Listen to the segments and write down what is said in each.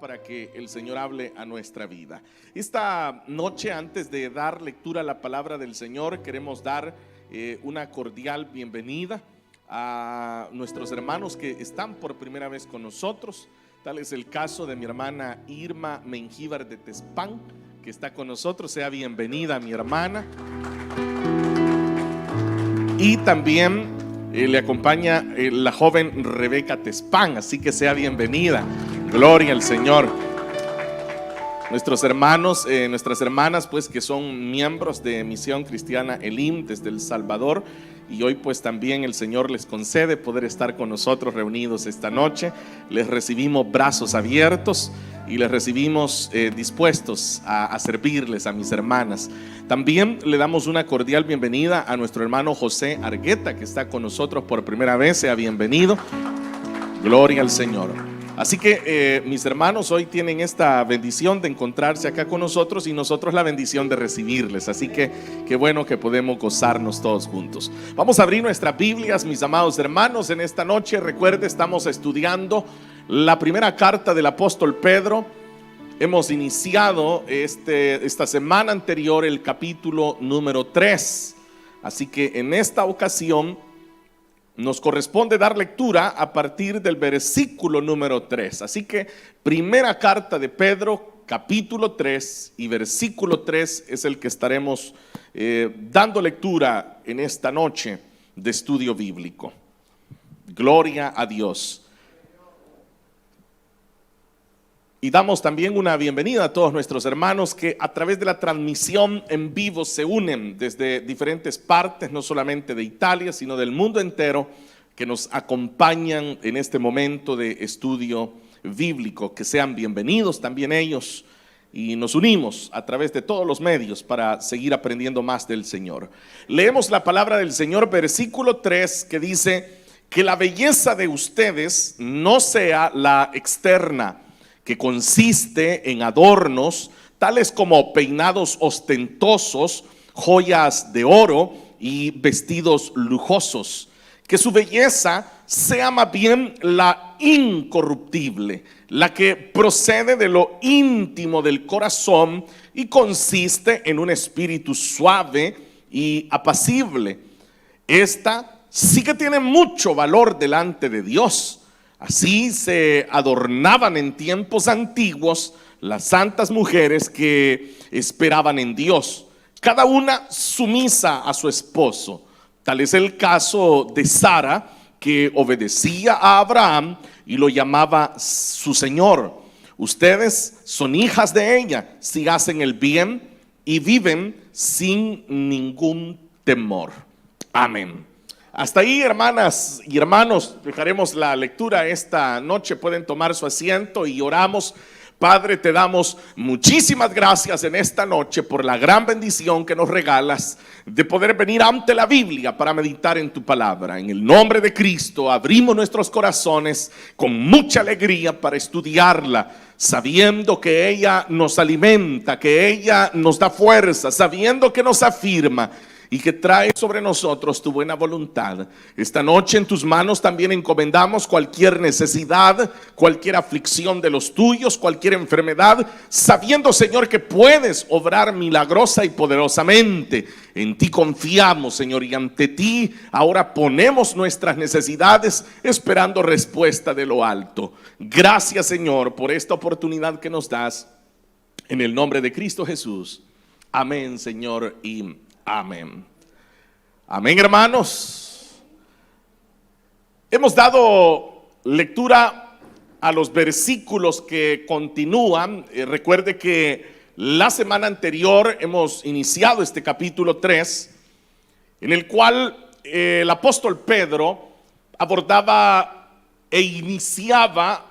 para que el Señor hable a nuestra vida. Esta noche, antes de dar lectura a la palabra del Señor, queremos dar una cordial bienvenida a nuestros hermanos que están por primera vez con nosotros. Tal es el caso de mi hermana Irma Mengíbar de Tezpan, que está con nosotros. Sea bienvenida, mi hermana. Y también le acompaña la joven Rebeca Tezpan, así que sea bienvenida. Gloria al Señor. Nuestros hermanos, nuestras hermanas, pues, que son miembros de Misión Cristiana Elim desde El Salvador, y hoy pues también el Señor les concede poder estar con nosotros reunidos esta noche. Les recibimos brazos abiertos y les recibimos dispuestos a servirles a mis hermanas. También le damos una cordial bienvenida a nuestro hermano José Argueta, que está con nosotros por primera vez. Sea bienvenido. Gloria al Señor. Así que mis hermanos hoy tienen esta bendición de encontrarse acá con nosotros y nosotros la bendición de recibirles. Así que qué bueno que podemos gozarnos todos juntos. Vamos a abrir nuestras Biblias, mis amados hermanos, en esta noche. Recuerde, estamos estudiando la primera carta del apóstol Pedro. Hemos iniciado esta semana anterior el capítulo número 3. Así que en esta ocasión nos corresponde dar lectura a partir del versículo número 3. Así que primera carta de Pedro, capítulo 3 y versículo 3 es el que estaremos dando lectura en esta noche de estudio bíblico. Gloria a Dios. Y damos también una bienvenida a todos nuestros hermanos que a través de la transmisión en vivo se unen desde diferentes partes, no solamente de Italia, sino del mundo entero, que nos acompañan en este momento de estudio bíblico. Que sean bienvenidos también ellos, y nos unimos a través de todos los medios para seguir aprendiendo más del Señor. Leemos la palabra del Señor, versículo 3, que dice: que la belleza de ustedes no sea la externa, que consiste en adornos tales como peinados ostentosos, joyas de oro y vestidos lujosos. Que su belleza sea más bien la incorruptible, la que procede de lo íntimo del corazón y consiste en un espíritu suave y apacible. Esta sí que tiene mucho valor delante de Dios. Así se adornaban en tiempos antiguos las santas mujeres que esperaban en Dios, cada una sumisa a su esposo. Tal es el caso de Sara, que obedecía a Abraham y lo llamaba su Señor. Ustedes son hijas de ella si hacen el bien y viven sin ningún temor. Amén. Hasta ahí, hermanas y hermanos, dejaremos la lectura esta noche. Pueden tomar su asiento y oramos. Padre, te damos muchísimas gracias en esta noche por la gran bendición que nos regalas de poder venir ante la Biblia para meditar en tu palabra. En el nombre de Cristo abrimos nuestros corazones con mucha alegría para estudiarla, sabiendo que ella nos alimenta, que ella nos da fuerza, sabiendo que nos afirma y que trae sobre nosotros tu buena voluntad. Esta noche en tus manos también encomendamos cualquier necesidad, cualquier aflicción de los tuyos, cualquier enfermedad, sabiendo, Señor, que puedes obrar milagrosa y poderosamente. En ti confiamos, Señor, y ante ti ahora ponemos nuestras necesidades, esperando respuesta de lo alto. Gracias, Señor, por esta oportunidad que nos das. En el nombre de Cristo Jesús. Amén, Señor, y amén. Amén, hermanos. Hemos dado lectura a los versículos que continúan. Recuerde que la semana anterior hemos iniciado este capítulo 3, en el cual el apóstol Pedro abordaba e iniciaba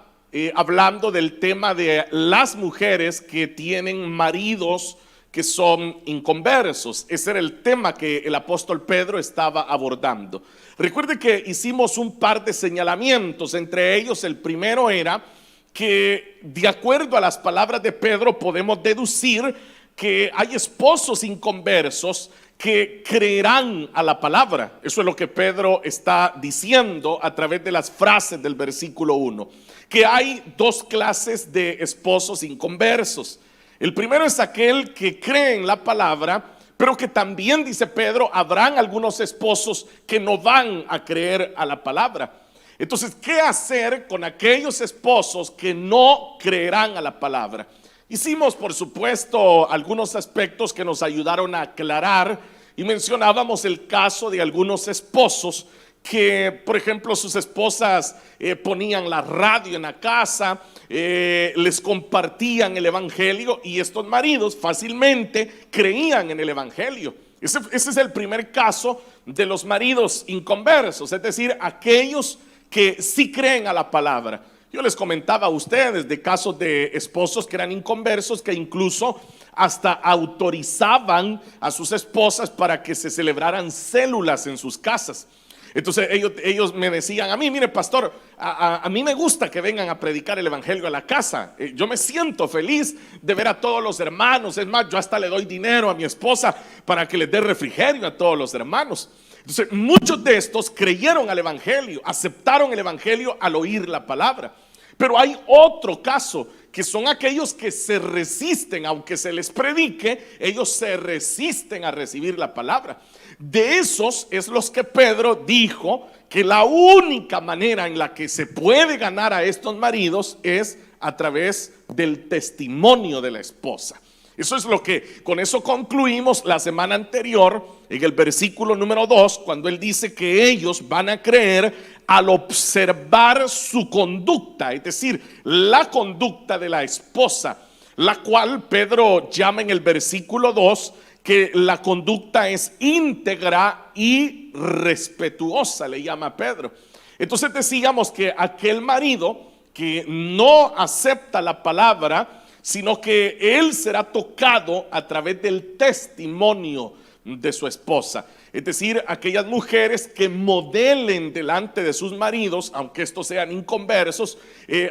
hablando del tema de las mujeres que tienen maridos que son inconversos. Ese era el tema que el apóstol Pedro estaba abordando. Recuerde que hicimos un par de señalamientos. Entre ellos, el primero era que, de acuerdo a las palabras de Pedro, podemos deducir que hay esposos inconversos que creerán a la palabra. Eso es lo que Pedro está diciendo a través de las frases del versículo 1. Que hay dos clases de esposos inconversos. El primero es aquel que cree en la palabra, pero que también, dice Pedro, habrán algunos esposos que no van a creer a la palabra. Entonces, ¿qué hacer con aquellos esposos que no creerán a la palabra? Hicimos, por supuesto, algunos aspectos que nos ayudaron a aclarar y mencionábamos el caso de algunos esposos que, por ejemplo, sus esposas ponían la radio en la casa, les compartían el evangelio y estos maridos fácilmente creían en el evangelio. Ese es el primer caso de los maridos inconversos, es decir, aquellos que sí creen a la palabra. Yo les comentaba a ustedes de casos de esposos que eran inconversos, que incluso hasta autorizaban a sus esposas para que se celebraran células en sus casas. Entonces ellos me decían a mí: mire, pastor, a mí me gusta que vengan a predicar el evangelio a la casa. Yo me siento feliz de ver a todos los hermanos. Es más, yo hasta le doy dinero a mi esposa para que les dé refrigerio a todos los hermanos. Entonces muchos de estos creyeron al evangelio, aceptaron el evangelio al oír la palabra. Pero hay otro caso, que son aquellos que se resisten, aunque se les predique, ellos se resisten a recibir la palabra. De esos es los que Pedro dijo que la única manera en la que se puede ganar a estos maridos es a través del testimonio de la esposa. Eso es lo que, con eso concluimos la semana anterior en el versículo número 2, cuando él dice que ellos van a creer al observar su conducta, es decir, la conducta de la esposa, la cual Pedro llama en el versículo 2 que la conducta es íntegra y respetuosa, le llama Pedro. Entonces decíamos que aquel marido que no acepta la palabra, sino que él será tocado a través del testimonio de su esposa. Es decir, aquellas mujeres que modelen delante de sus maridos, aunque estos sean inconversos,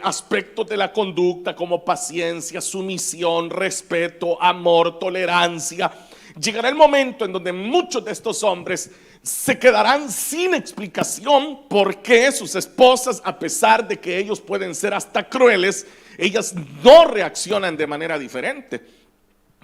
aspectos de la conducta como paciencia, sumisión, respeto, amor, tolerancia. Llegará el momento en donde muchos de estos hombres se quedarán sin explicación por qué sus esposas, a pesar de que ellos pueden ser hasta crueles, ellas no reaccionan de manera diferente.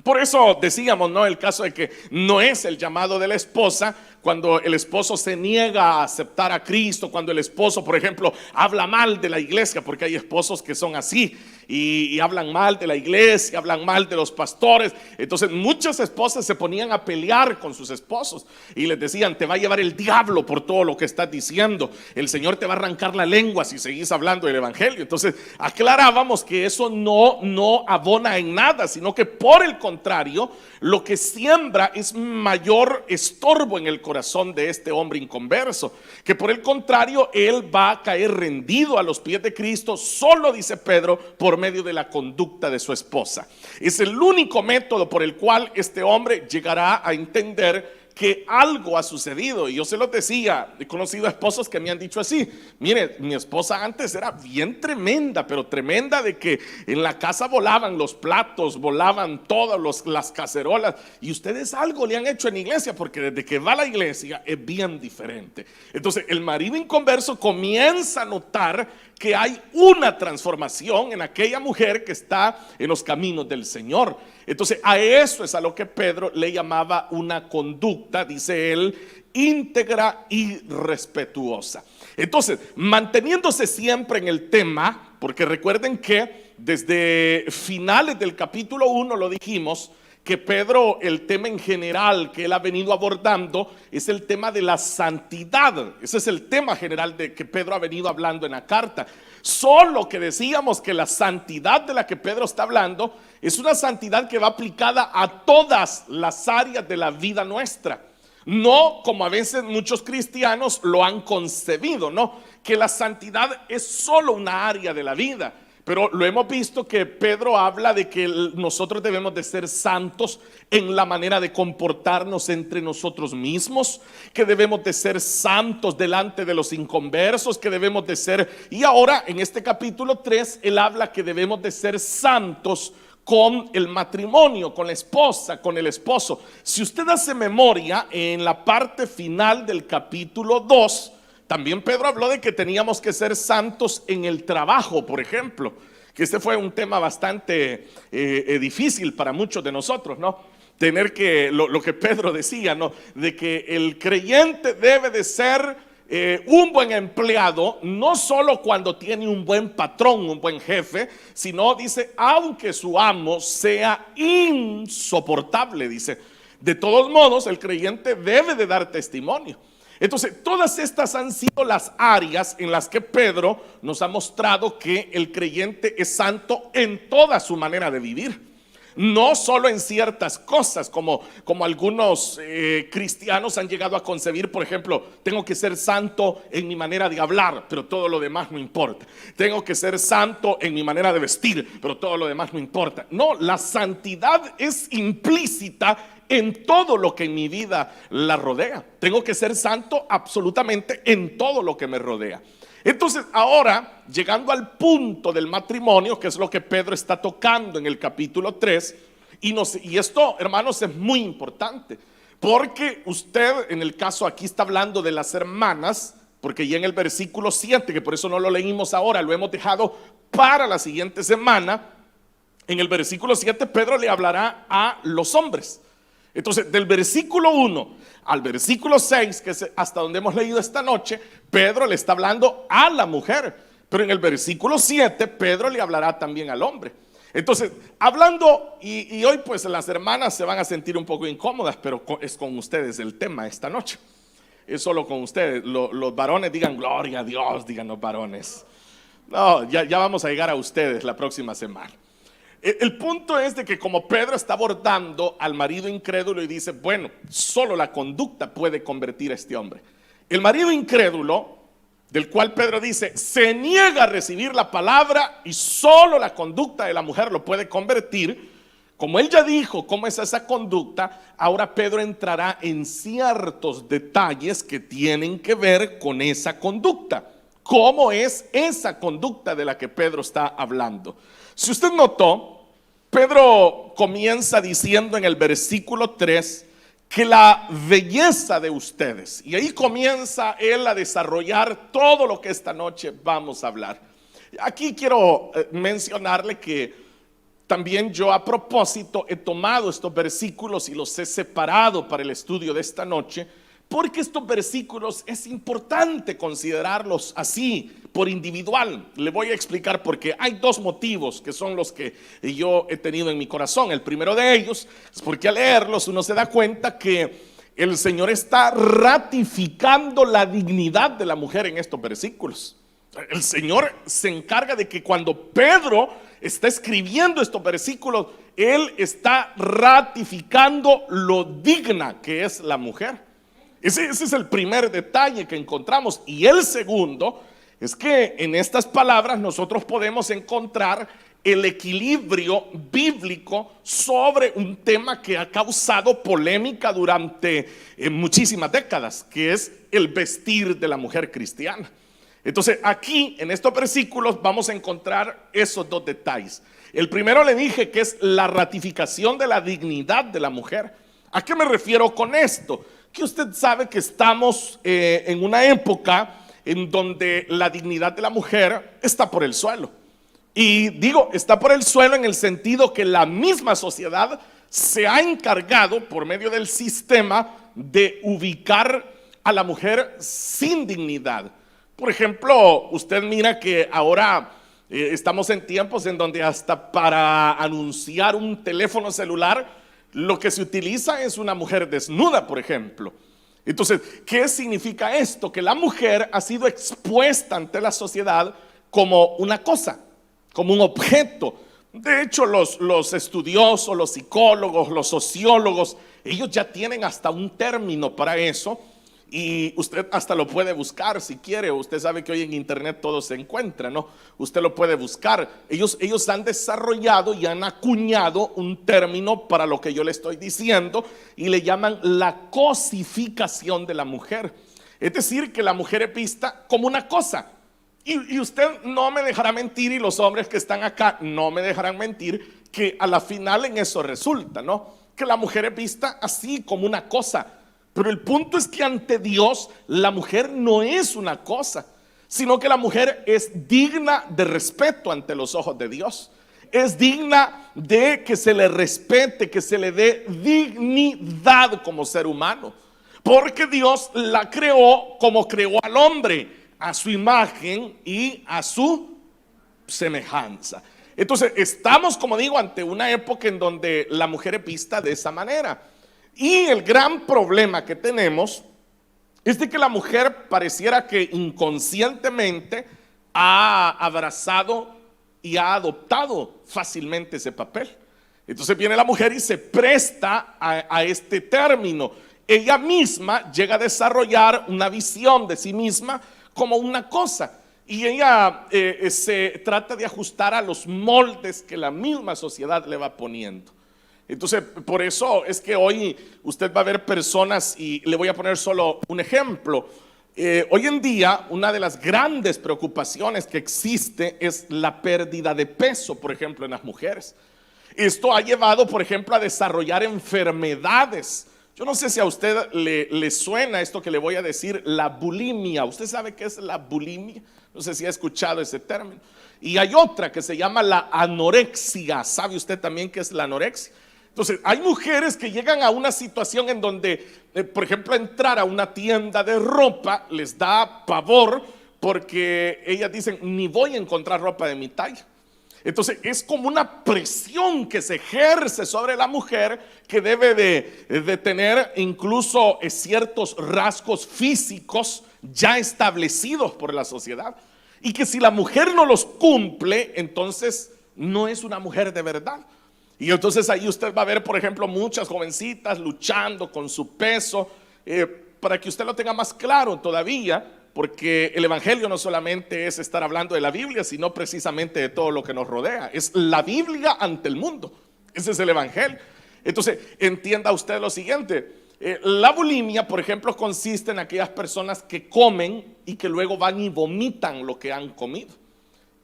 Por eso decíamos, ¿no?, el caso de que no es el llamado de la esposa cuando el esposo se niega a aceptar a Cristo, cuando el esposo, por ejemplo, habla mal de la iglesia, porque hay esposos que son así y hablan mal de la iglesia, hablan mal de los pastores. Entonces muchas esposas se ponían a pelear con sus esposos y les decían: te va a llevar el diablo por todo lo que estás diciendo, el Señor te va a arrancar la lengua si seguís hablando del evangelio. Entonces aclarábamos que eso no abona en nada, sino que por el contrario, lo que siembra es mayor estorbo en el corazón de este hombre inconverso, que por el contrario él va a caer rendido a los pies de Cristo, solo, dice Pedro, por medio de la conducta de su esposa. Es el único método por el cual este hombre llegará a entender que algo ha sucedido. Y yo se los decía, he conocido esposos que me han dicho así: mire, mi esposa antes era bien tremenda, pero tremenda de que en la casa volaban los platos, volaban todas las cacerolas, y ustedes algo le han hecho en la iglesia, porque desde que va a la iglesia es bien diferente. Entonces el marido inconverso comienza a notar que hay una transformación en aquella mujer que está en los caminos del Señor. Entonces a eso es a lo que Pedro le llamaba una conducta, dice él, íntegra y respetuosa. Entonces, manteniéndose siempre en el tema, porque recuerden que desde finales del capítulo 1 lo dijimos, que Pedro, el tema en general que él ha venido abordando es el tema de la santidad. Ese es el tema general de que Pedro ha venido hablando en la carta. Solo que decíamos que la santidad de la que Pedro está hablando es una santidad que va aplicada a todas las áreas de la vida nuestra. No como a veces muchos cristianos lo han concebido, no, que la santidad es solo una área de la vida. Pero lo hemos visto que Pedro habla de que nosotros debemos de ser santos en la manera de comportarnos entre nosotros mismos, que debemos de ser santos delante de los inconversos, que debemos de ser, y ahora en este capítulo 3 él habla que debemos de ser santos con el matrimonio, con la esposa, con el esposo. Si usted hace memoria, en la parte final del capítulo 2, también Pedro habló de que teníamos que ser santos en el trabajo, por ejemplo, que este fue un tema bastante difícil para muchos de nosotros, ¿no? Tener que, lo que Pedro decía, ¿no? De que el creyente debe de ser un buen empleado, no solo cuando tiene un buen patrón, un buen jefe, sino dice, aunque su amo sea insoportable, dice, de todos modos el creyente debe de dar testimonio. Entonces, todas estas han sido las áreas en las que Pedro nos ha mostrado que el creyente es santo en toda su manera de vivir. No solo en ciertas cosas, como algunos cristianos han llegado a concebir, por ejemplo, tengo que ser santo en mi manera de hablar, pero todo lo demás no importa. Tengo que ser santo en mi manera de vestir, pero todo lo demás no importa. No, la santidad es implícita en todo lo que en mi vida la rodea. Tengo que ser santo absolutamente en todo lo que me rodea. Entonces ahora, llegando al punto del matrimonio, que es lo que Pedro está tocando en el capítulo 3, y esto, hermanos, es muy importante, porque usted, en el caso aquí está hablando de las hermanas, porque ya en el versículo 7, que por eso no lo leímos ahora, lo hemos dejado para la siguiente semana, en el versículo 7 Pedro le hablará a los hombres. Entonces, del versículo 1 al versículo 6, que es hasta donde hemos leído esta noche, Pedro le está hablando a la mujer. Pero en el versículo 7, Pedro le hablará también al hombre. Entonces, hablando, y hoy pues las hermanas se van a sentir un poco incómodas, pero es con ustedes el tema esta noche. Es solo con ustedes. Los varones digan gloria a Dios, digan los varones. No, ya vamos a llegar a ustedes la próxima semana. El punto es de que como Pedro está abordando al marido incrédulo y dice, bueno, solo la conducta puede convertir a este hombre. El marido incrédulo, del cual Pedro dice, se niega a recibir la palabra y solo la conducta de la mujer lo puede convertir. Como él ya dijo cómo es esa conducta, ahora Pedro entrará en ciertos detalles que tienen que ver con esa conducta. ¿Cómo es esa conducta de la que Pedro está hablando? Si usted notó, Pedro comienza diciendo en el versículo 3 que la belleza de ustedes, y ahí comienza él a desarrollar todo lo que esta noche vamos a hablar. Aquí quiero mencionarle que también yo a propósito he tomado estos versículos y los he separado para el estudio de esta noche, porque estos versículos es importante considerarlos así, por individual. Le voy a explicar por qué. Hay dos motivos que son los que yo he tenido en mi corazón. El primero de ellos es porque al leerlos uno se da cuenta que el Señor está ratificando la dignidad de la mujer en estos versículos. El Señor se encarga de que cuando Pedro está escribiendo estos versículos, Él está ratificando lo digna que es la mujer. Ese es el primer detalle que encontramos. Y el segundo es que en estas palabras nosotros podemos encontrar el equilibrio bíblico sobre un tema que ha causado polémica durante muchísimas décadas, que es el vestir de la mujer cristiana. Entonces aquí en estos versículos vamos a encontrar esos dos detalles. El primero le dije que es la ratificación de la dignidad de la mujer. ¿A qué me refiero con esto? Que usted sabe que estamos en una época en donde la dignidad de la mujer está por el suelo. Y digo, está por el suelo en el sentido que la misma sociedad se ha encargado por medio del sistema de ubicar a la mujer sin dignidad. Por ejemplo, usted mira que ahora estamos en tiempos en donde hasta para anunciar un teléfono celular lo que se utiliza es una mujer desnuda, por ejemplo. Entonces, ¿qué significa esto? Que la mujer ha sido expuesta ante la sociedad como una cosa, como un objeto. De hecho, los estudiosos, los psicólogos, los sociólogos, ellos ya tienen hasta un término para eso. Y usted hasta lo puede buscar si quiere. Usted sabe que hoy en internet todo se encuentra, ¿no? Usted lo puede buscar. Ellos han desarrollado y han acuñado un término para lo que yo le estoy diciendo y le llaman la cosificación de la mujer. Es decir, que la mujer es vista como una cosa. Y usted no me dejará mentir, y los hombres que están acá no me dejarán mentir, que a la final en eso resulta, ¿no? Que la mujer es vista así como una cosa. Pero el punto es que ante Dios la mujer no es una cosa, sino que la mujer es digna de respeto ante los ojos de Dios. Es digna de que se le respete, que se le dé dignidad como ser humano. Porque Dios la creó como creó al hombre, a su imagen y a su semejanza. Entonces estamos, como digo, ante una época en donde la mujer es vista de esa manera. Y el gran problema que tenemos es de que la mujer pareciera que inconscientemente ha abrazado y ha adoptado fácilmente ese papel. Entonces viene la mujer y se presta a este término. Ella misma llega a desarrollar una visión de sí misma como una cosa, y ella se trata de ajustar a los moldes que la misma sociedad le va poniendo. Entonces, por eso es que hoy usted va a ver personas, y le voy a poner solo un ejemplo. Hoy en día, una de las grandes preocupaciones que existe es la pérdida de peso, por ejemplo, en las mujeres. Esto ha llevado, por ejemplo, a desarrollar enfermedades. Yo no sé si a usted le suena esto que le voy a decir, la bulimia. ¿Usted sabe qué es la bulimia? No sé si ha escuchado ese término. Y hay otra que se llama la anorexia. ¿Sabe usted también qué es la anorexia? Entonces, hay mujeres que llegan a una situación en donde, por ejemplo, entrar a una tienda de ropa les da pavor, porque ellas dicen, ni voy a encontrar ropa de mi talla. Entonces es como una presión que se ejerce sobre la mujer, que debe de tener incluso ciertos rasgos físicos ya establecidos por la sociedad, y que si la mujer no los cumple, entonces no es una mujer de verdad. Y entonces ahí usted va a ver, por ejemplo, muchas jovencitas luchando con su peso, para que usted lo tenga más claro todavía. Porque el evangelio no solamente es estar hablando de la Biblia, sino precisamente de todo lo que nos rodea. Es la Biblia ante el mundo. Ese es el evangelio. Entonces, entienda usted lo siguiente. La bulimia, por ejemplo, consiste en aquellas personas que comen y que luego van y vomitan lo que han comido.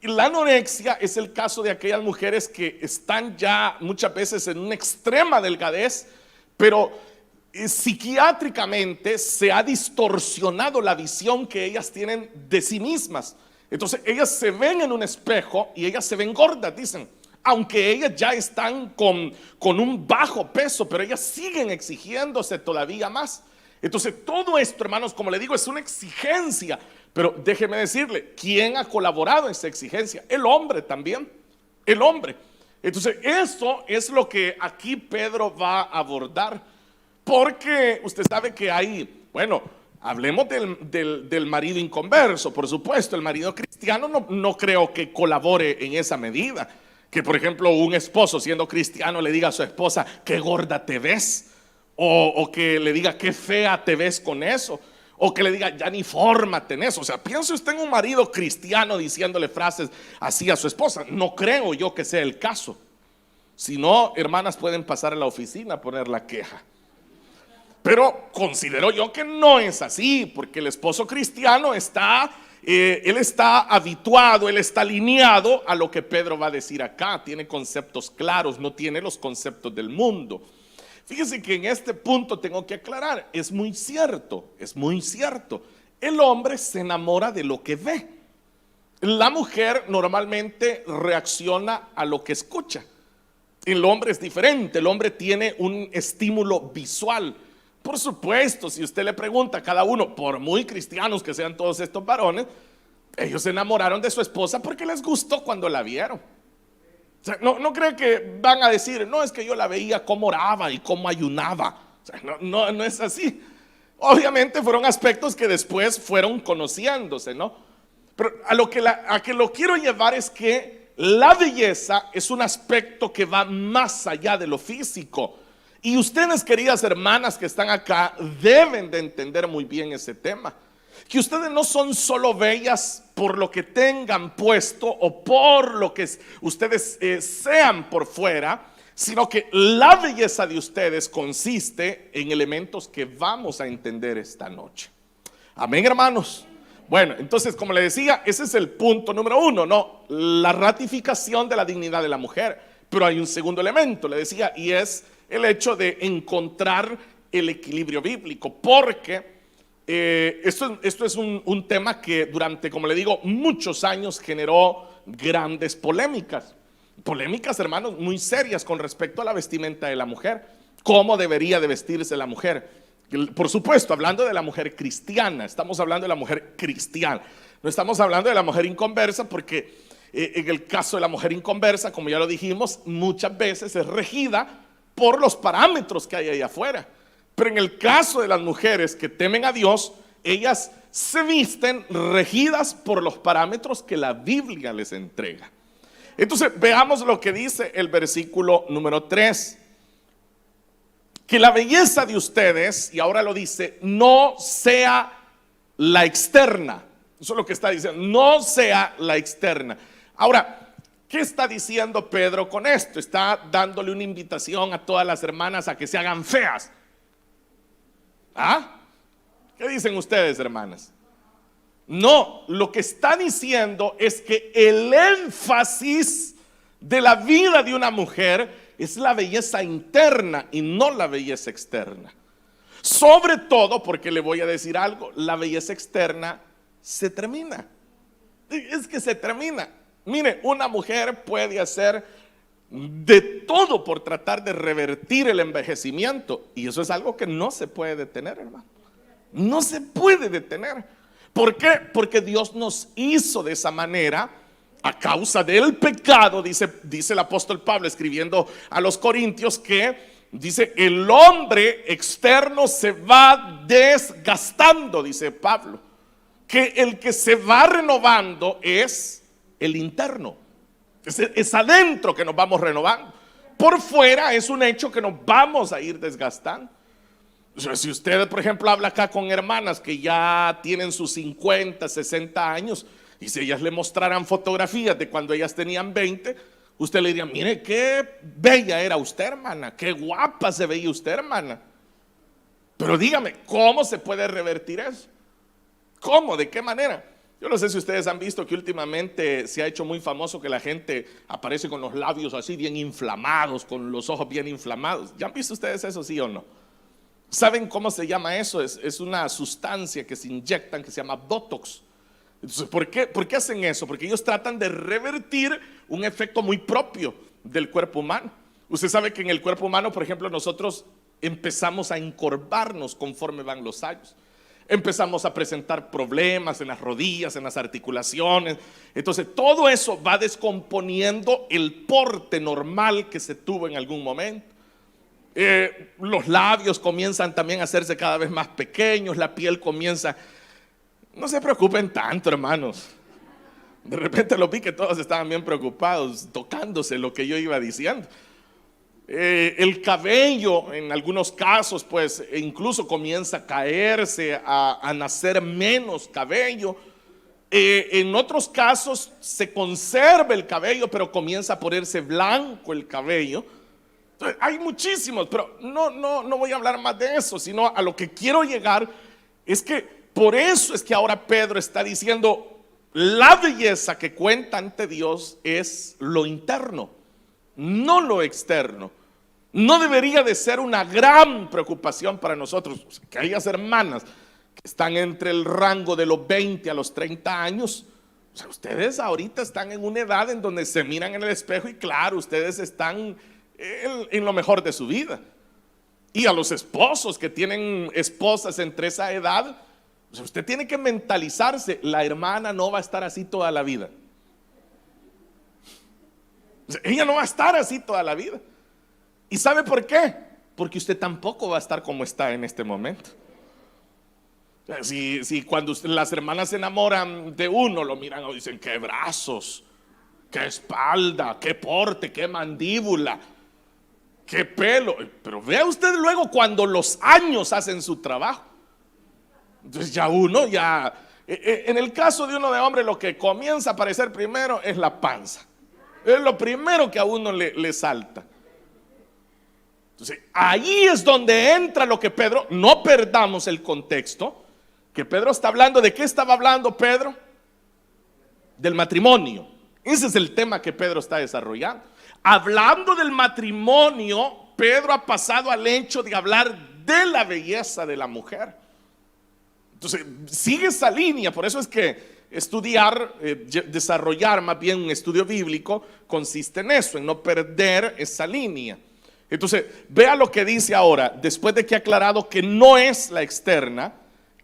Y la anorexia es el caso de aquellas mujeres que están ya muchas veces en una extrema delgadez, pero psiquiátricamente se ha distorsionado la visión que ellas tienen de sí mismas. Entonces ellas se ven en un espejo y ellas se ven gordas, dicen, aunque ellas ya están con un bajo peso, pero ellas siguen exigiéndose todavía más. Entonces todo esto, hermanos, como le digo, es una exigencia. Pero déjeme decirle, ¿quién ha colaborado en esa exigencia? El hombre también, el hombre. Entonces eso es lo que aquí Pedro va a abordar. Porque usted sabe que hay, bueno, hablemos del marido inconverso, por supuesto. El marido cristiano no creo que colabore en esa medida. Que por ejemplo un esposo siendo cristiano le diga a su esposa, qué gorda te ves, o que le diga, qué fea te ves con eso, o que le diga, ya ni fórmate en eso. O sea, piense usted en un marido cristiano diciéndole frases así a su esposa. No creo yo que sea el caso. Si no, hermanas pueden pasar a la oficina a poner la queja. Pero considero yo que no es así, porque el esposo cristiano él está habituado, él está alineado a lo que Pedro va a decir acá. Tiene conceptos claros, no tiene los conceptos del mundo. Fíjese que en este punto tengo que aclarar, es muy cierto. El hombre se enamora de lo que ve. La mujer normalmente reacciona a lo que escucha. El hombre es diferente, el hombre tiene un estímulo visual. Por supuesto, si usted le pregunta a cada uno, por muy cristianos que sean todos estos varones, ellos se enamoraron de su esposa porque les gustó cuando la vieron. O sea, no creo que van a decir, no, es que yo la veía cómo oraba y cómo ayunaba. O sea, no es así. Obviamente fueron aspectos que después fueron conociéndose, ¿no? Pero a que lo quiero llevar es que la belleza es un aspecto que va más allá de lo físico. Y ustedes, queridas hermanas que están acá, deben de entender muy bien ese tema. Que ustedes no son solo bellas por lo que tengan puesto o por lo que ustedes sean por fuera, sino que la belleza de ustedes consiste en elementos que vamos a entender esta noche. Amén, hermanos. Bueno, entonces, como le decía, ese es el punto número uno, ¿no? La ratificación de la dignidad de la mujer. Pero hay un segundo elemento, le decía, y es el hecho de encontrar el equilibrio bíblico, porque esto es un tema que durante, como le digo, muchos años generó grandes polémicas. Polémicas, hermanos, muy serias con respecto a la vestimenta de la mujer. ¿Cómo debería de vestirse la mujer? Por supuesto, hablando de la mujer cristiana, estamos hablando de la mujer cristiana. No estamos hablando de la mujer inconversa, porque en el caso de la mujer inconversa, como ya lo dijimos, muchas veces es regida por los parámetros que hay ahí afuera. Pero en el caso de las mujeres que temen a Dios, ellas se visten regidas por los parámetros que la Biblia les entrega. Entonces veamos lo que dice el versículo número 3. Que la belleza de ustedes, y ahora lo dice, no sea la externa. Eso es lo que está diciendo, no sea la externa. Ahora, ¿qué está diciendo Pedro con esto? Está dándole una invitación a todas las hermanas a que se hagan feas. ¿Ah? ¿Qué dicen ustedes, hermanas? No, lo que está diciendo es que el énfasis de la vida de una mujer es la belleza interna y no la belleza externa. Sobre todo, porque le voy a decir algo, la belleza externa se termina. Es que se termina. Mire, una mujer puede hacer de todo por tratar de revertir el envejecimiento, y eso es algo que no se puede detener, hermano. No se puede detener. ¿Por qué? Porque Dios nos hizo de esa manera a causa del pecado. Dice el apóstol Pablo escribiendo a los Corintios que dice: el hombre externo se va desgastando, dice Pablo, que el que se va renovando es el interno. Es adentro que nos vamos renovando. Por fuera es un hecho que nos vamos a ir desgastando. O sea, si usted, por ejemplo, habla acá con hermanas que ya tienen sus 50, 60 años, y si ellas le mostraran fotografías de cuando ellas tenían 20, usted le diría: mire qué bella era usted, hermana, qué guapa se veía usted, hermana. Pero dígame, ¿cómo se puede revertir eso? ¿Cómo? ¿De qué manera? Yo no sé si ustedes han visto que últimamente se ha hecho muy famoso que la gente aparece con los labios así bien inflamados, con los ojos bien inflamados. ¿Ya han visto ustedes eso, sí o no? ¿Saben cómo se llama eso? Es una sustancia que se inyectan que se llama Botox. Entonces, ¿por qué hacen eso? Porque ellos tratan de revertir un efecto muy propio del cuerpo humano. Usted sabe que en el cuerpo humano, por ejemplo, nosotros empezamos a encorvarnos conforme van los años. Empezamos a presentar problemas en las rodillas, en las articulaciones. Entonces todo eso va descomponiendo el porte normal que se tuvo en algún momento. Los labios comienzan también a hacerse cada vez más pequeños, la piel comienza. No se preocupen tanto, hermanos. De repente lo vi que todos estaban bien preocupados, tocándose lo que yo iba diciendo. El cabello en algunos casos pues incluso comienza a caerse, a nacer menos cabello. En otros casos se conserva el cabello, pero comienza a ponerse blanco el cabello. Entonces, hay muchísimos, pero no voy a hablar más de eso, sino a lo que quiero llegar es que por eso es que ahora Pedro está diciendo: la belleza que cuenta ante Dios es lo interno, no lo externo. No debería de ser una gran preocupación para nosotros que hayas hermanas que están entre el rango de los 20 a los 30 años. O sea, ustedes ahorita están en una edad en donde se miran en el espejo y claro, ustedes están en lo mejor de su vida. Y a los esposos que tienen esposas entre esa edad, o sea, usted tiene que mentalizarse: la hermana no va a estar así toda la vida. O sea, ella no va a estar así toda la vida. ¿Y sabe por qué? Porque usted tampoco va a estar como está en este momento. O sea, si cuando las hermanas se enamoran de uno, lo miran y dicen: qué brazos, qué espalda, qué porte, qué mandíbula, qué pelo. Pero vea usted luego cuando los años hacen su trabajo. Entonces ya uno, en el caso de uno de hombre, lo que comienza a aparecer primero es la panza. Es lo primero que a uno le salta. Entonces ahí es donde entra lo que Pedro, no perdamos el contexto, Que Pedro está hablando, ¿de qué estaba hablando Pedro? Del matrimonio. Ese es el tema que Pedro está desarrollando. Hablando del matrimonio, Pedro ha pasado al hecho de hablar de la belleza de la mujer. Entonces, sigue esa línea. Por eso es que estudiar, desarrollar más bien un estudio bíblico consiste en eso, en no perder esa línea. Entonces, vea lo que dice ahora, después de que ha aclarado que no es la externa,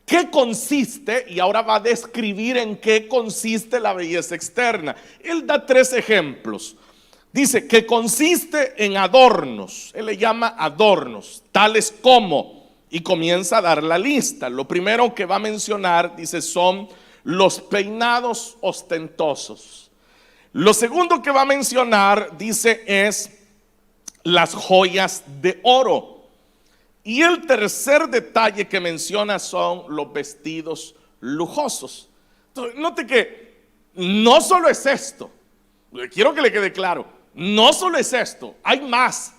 ¿qué consiste? Y ahora va a describir en qué consiste la belleza externa. Él da 3 ejemplos. Dice que consiste en adornos. Él le llama adornos, tales como, y comienza a dar la lista. Lo primero que va a mencionar, dice, son los peinados ostentosos. Lo segundo que va a mencionar, dice, es las joyas de oro. Y el tercer detalle que menciona son los vestidos lujosos. Entonces, note que no solo es esto, quiero que le quede claro, no solo es esto, hay más,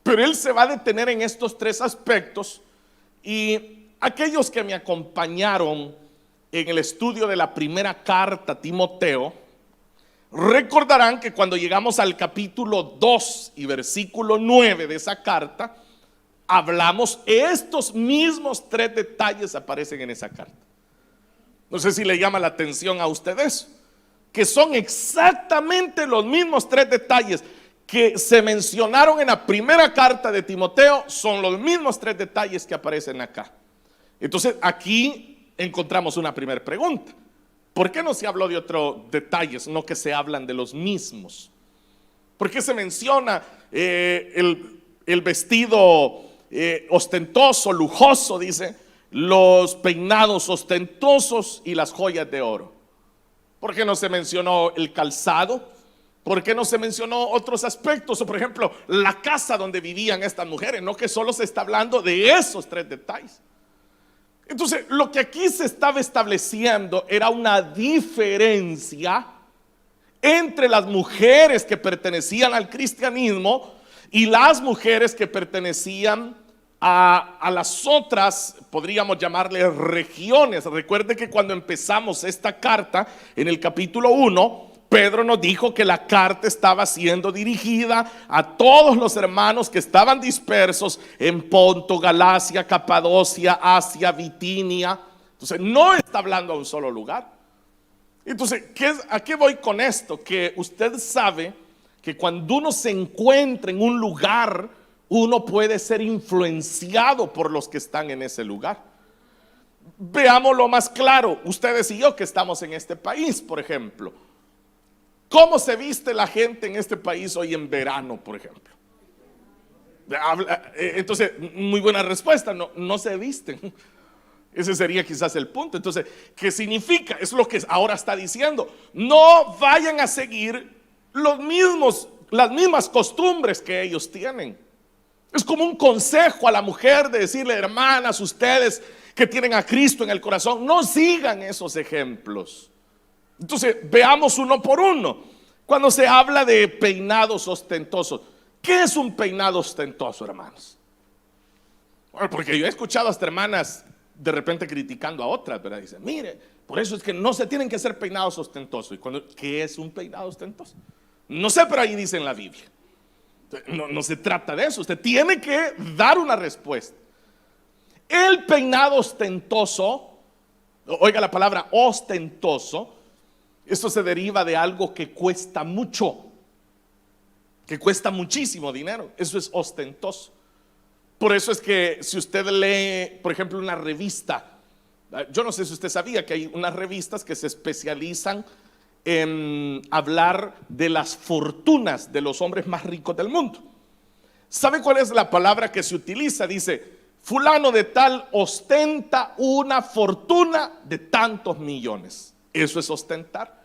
pero él se va a detener en estos 3 aspectos. Y aquellos que me acompañaron en el estudio de la primera carta a Timoteo, recordarán que cuando llegamos al capítulo 2 y versículo 9 de esa carta, hablamos, estos mismos 3 detalles aparecen en esa carta. No sé si le llama la atención a ustedes, que son exactamente los mismos 3 detalles que se mencionaron en la primera carta de Timoteo, son los mismos 3 detalles que aparecen acá. Entonces aquí encontramos una primera pregunta: ¿por qué no se habló de otros detalles, no que se hablan de los mismos? ¿Por qué se menciona el vestido ostentoso, lujoso, dice, los peinados ostentosos y las joyas de oro? ¿Por qué no se mencionó el calzado? ¿Por qué no se mencionó otros aspectos? O por ejemplo, la casa donde vivían estas mujeres, no que solo se está hablando de esos 3 detalles. Entonces, lo que aquí se estaba estableciendo era una diferencia entre las mujeres que pertenecían al cristianismo y las mujeres que pertenecían a las otras, podríamos llamarle regiones. Recuerde que cuando empezamos esta carta, en el capítulo 1, Pedro nos dijo que la carta estaba siendo dirigida a todos los hermanos que estaban dispersos en Ponto, Galacia, Capadocia, Asia, Bitinia. Entonces no está hablando a un solo lugar. Entonces, ¿a qué voy con esto? Que usted sabe que cuando uno se encuentra en un lugar, uno puede ser influenciado por los que están en ese lugar. Veámoslo más claro, ustedes y yo que estamos en este país, por ejemplo. ¿Cómo se viste la gente en este país hoy en verano, por ejemplo? Entonces, muy buena respuesta, no se visten. Ese sería quizás el punto. Entonces, ¿qué significa? Es lo que ahora está diciendo. No vayan a seguir las mismas costumbres que ellos tienen. Es como un consejo a la mujer de decirle: hermanas, ustedes que tienen a Cristo en el corazón, no sigan esos ejemplos. Entonces, veamos uno por uno. Cuando se habla de peinados ostentosos, ¿qué es un peinado ostentoso, hermanos? Bueno, porque yo he escuchado hasta hermanas de repente criticando a otras, ¿verdad? Dicen: mire, por eso es que no se tienen que hacer peinados ostentosos. ¿Qué es un peinado ostentoso? No sé, pero ahí dice en la Biblia. No se trata de eso. Usted tiene que dar una respuesta. El peinado ostentoso, oiga la palabra ostentoso, esto se deriva de algo que cuesta mucho, que cuesta muchísimo dinero. Eso es ostentoso. Por eso es que si usted lee, por ejemplo, una revista, yo no sé si usted sabía que hay unas revistas que se especializan en hablar de las fortunas de los hombres más ricos del mundo. ¿Sabe cuál es la palabra que se utiliza? Dice: fulano de tal ostenta una fortuna de tantos millones. Eso es ostentar.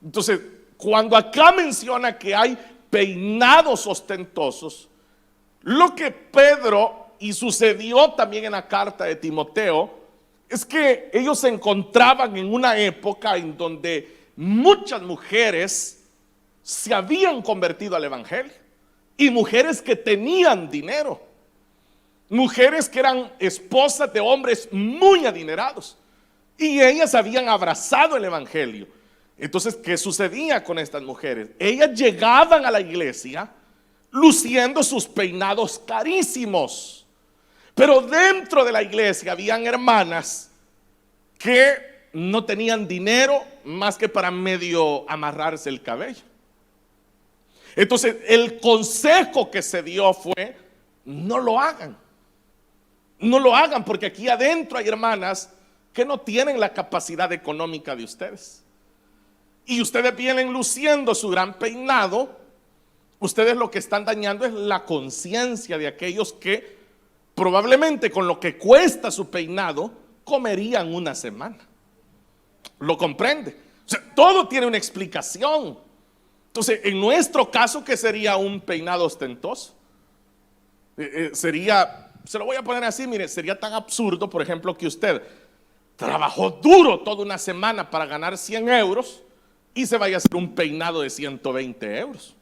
Entonces, cuando acá menciona que hay peinados ostentosos, lo que Pedro, y sucedió también en la carta de Timoteo, es que ellos se encontraban en una época en donde muchas mujeres se habían convertido al evangelio, y mujeres que tenían dinero. mujeres que eran esposas de hombres muy adinerados, y ellas habían abrazado el evangelio. Entonces, ¿qué sucedía con estas mujeres? Ellas llegaban a la iglesia luciendo sus peinados carísimos, pero dentro de la iglesia habían hermanas que no tenían dinero más que para medio amarrarse el cabello. Entonces el consejo que se dio fue: no lo hagan, no lo hagan, porque aquí adentro hay hermanas que no tienen la capacidad económica de ustedes, y ustedes vienen luciendo su gran peinado. Ustedes lo que están dañando es la conciencia de aquellos que probablemente con lo que cuesta su peinado comerían una semana. ¿Lo comprende? O sea, todo tiene una explicación. Entonces, en nuestro caso, ¿qué sería un peinado ostentoso? Sería, se lo voy a poner así, mire, sería tan absurdo, por ejemplo, que usted trabajó duro toda una semana para ganar 100 euros y se vaya a hacer un peinado de 120 euros.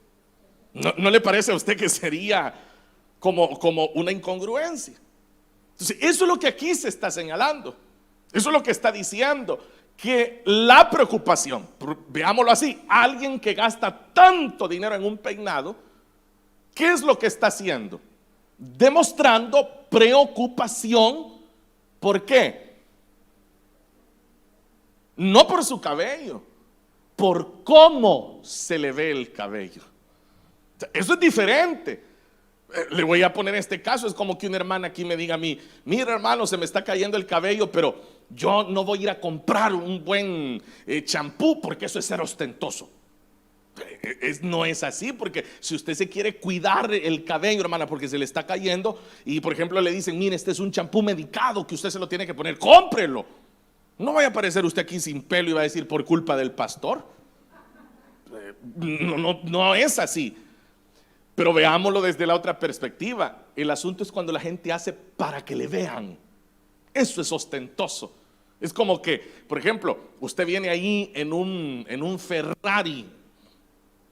¿No le parece a usted que sería como una incongruencia? Entonces, eso es lo que aquí se está señalando. Eso es lo que está diciendo, que la preocupación, veámoslo así, alguien que gasta tanto dinero en un peinado, ¿qué es lo que está haciendo? Demostrando preocupación. ¿Por qué? No por su cabello, por cómo se le ve el cabello. Eso es diferente. Le voy a poner este caso. Es como que una hermana aquí me diga a mí: mira, hermano, se me está cayendo el cabello, pero yo no voy a ir a comprar un buen champú porque eso es ser ostentoso. No es así, porque si usted se quiere cuidar el cabello, hermana, porque se le está cayendo, y por ejemplo le dicen: mire, este es un champú medicado que usted se lo tiene que poner, cómprelo. No vaya a aparecer usted aquí sin pelo y va a decir: por culpa del pastor. No es así. Pero veámoslo desde la otra perspectiva. El asunto es cuando la gente hace para que le vean. Eso es ostentoso. Es como que, por ejemplo, usted viene ahí en un Ferrari,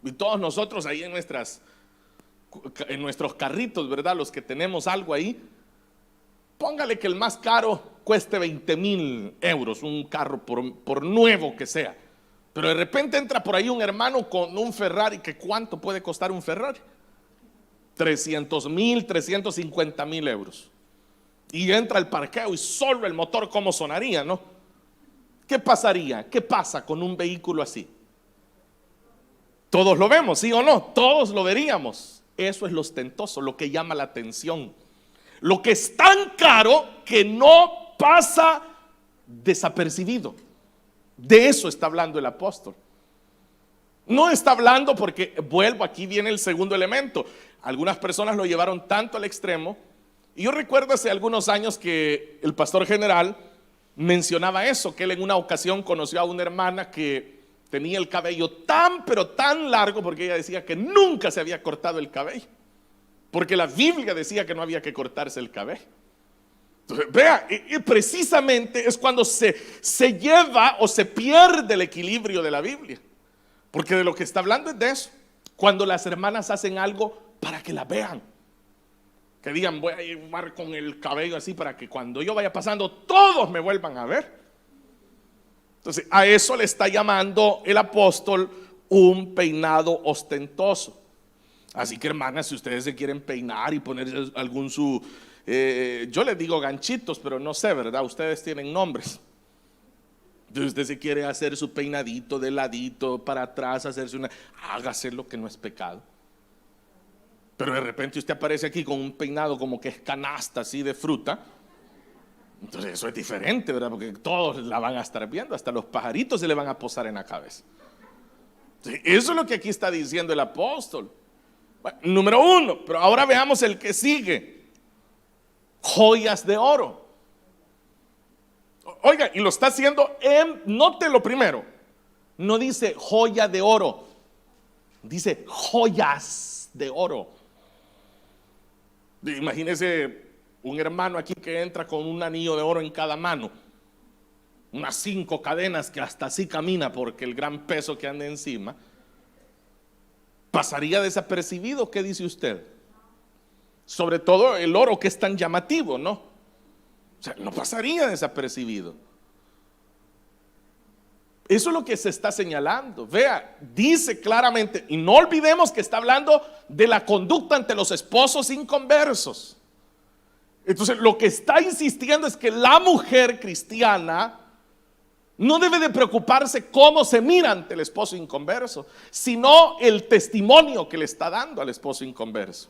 y todos nosotros ahí en nuestros carritos, ¿verdad? Los que tenemos algo ahí, póngale que el más caro cueste 20,000 euros, un carro por nuevo que sea. Pero de repente entra por ahí un hermano con un Ferrari, que ¿cuánto puede costar un Ferrari? 300,000, 350,000 euros. Y entra al parqueo y solo el motor, ¿cómo sonaría, no? ¿Qué pasaría? ¿Qué pasa con un vehículo así? Todos lo vemos, ¿sí o no? Todos lo veríamos. Eso es lo ostentoso, lo que llama la atención. Lo que es tan caro que no pasa desapercibido. De eso está hablando el apóstol. No está hablando porque, vuelvo, aquí viene el segundo elemento. Algunas personas lo llevaron tanto al extremo, y yo recuerdo hace algunos años que el pastor general mencionaba eso, que él en una ocasión conoció a una hermana que tenía el cabello tan, pero tan largo, porque ella decía que nunca se había cortado el cabello, porque la Biblia decía que no había que cortarse el cabello. Entonces, vea, y precisamente es cuando se lleva o se pierde el equilibrio de la Biblia, porque de lo que está hablando es de eso. Cuando las hermanas hacen algo para que la vean, que digan: voy a llevar con el cabello así para que cuando yo vaya pasando todos me vuelvan a ver. Entonces, a eso le está llamando el apóstol un peinado ostentoso. Así que, hermanas, si ustedes se quieren peinar y poner algún yo les digo ganchitos, pero no sé, ¿verdad? Ustedes tienen nombres. Entonces, usted se quiere hacer su peinadito de ladito para atrás, hágase, lo que no es pecado. Pero de repente usted aparece aquí con un peinado como que es canasta así de fruta. Entonces eso es diferente, ¿verdad? Porque todos la van a estar viendo, hasta los pajaritos se le van a posar en la cabeza. Entonces, eso es lo que aquí está diciendo el apóstol. Bueno, número uno, pero ahora veamos el que sigue: joyas de oro. Oiga, y lo está haciendo note lo primero, no dice joya de oro, dice joyas de oro. Imagínese un hermano aquí que entra con un anillo de oro en cada mano, unas 5 cadenas, que hasta así camina porque el gran peso que anda encima. ¿Pasaría desapercibido? ¿Qué dice usted? Sobre todo el oro, que es tan llamativo, ¿no? O sea, no pasaría desapercibido. Eso es lo que se está señalando. Vea, dice claramente, y no olvidemos que está hablando de la conducta ante los esposos inconversos. Entonces, lo que está insistiendo es que la mujer cristiana no debe de preocuparse cómo se mira ante el esposo inconverso, sino el testimonio que le está dando al esposo inconverso.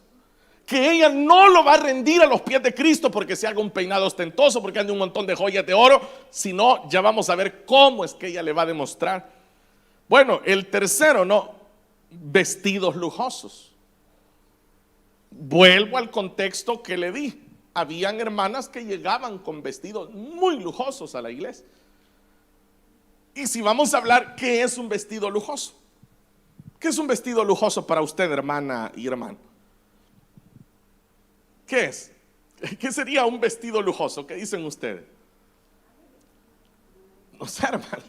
Que ella no lo va a rendir a los pies de Cristo porque se haga un peinado ostentoso, porque ande un montón de joyas de oro, sino ya vamos a ver cómo es que ella le va a demostrar. Bueno, el tercero, no, vestidos lujosos. Vuelvo al contexto que le di. Habían hermanas que llegaban con vestidos muy lujosos a la iglesia. Y si vamos a hablar, ¿qué es un vestido lujoso? ¿Qué es un vestido lujoso para usted, hermana y hermano? ¿Qué es? ¿Qué sería un vestido lujoso? ¿Qué dicen ustedes? No sé, hermanos.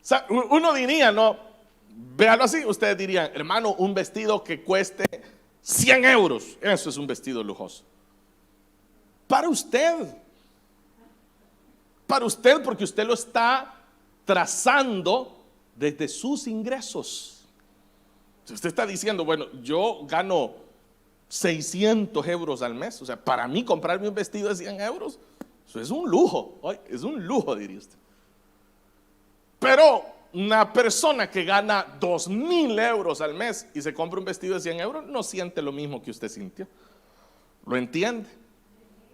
O sea, uno diría, no, véalo así, ustedes dirían, hermano, un vestido que cueste 100 euros, eso es un vestido lujoso. Para usted, porque usted lo está trazando desde sus ingresos. Si usted está diciendo, bueno, yo gano 600 euros al mes, o sea, para mí comprarme un vestido de 100 euros, eso es un lujo, es un lujo, diría usted. Pero una persona que gana 2,000 euros al mes y se compra un vestido de 100 euros, no siente lo mismo que usted sintió. ¿Lo entiende?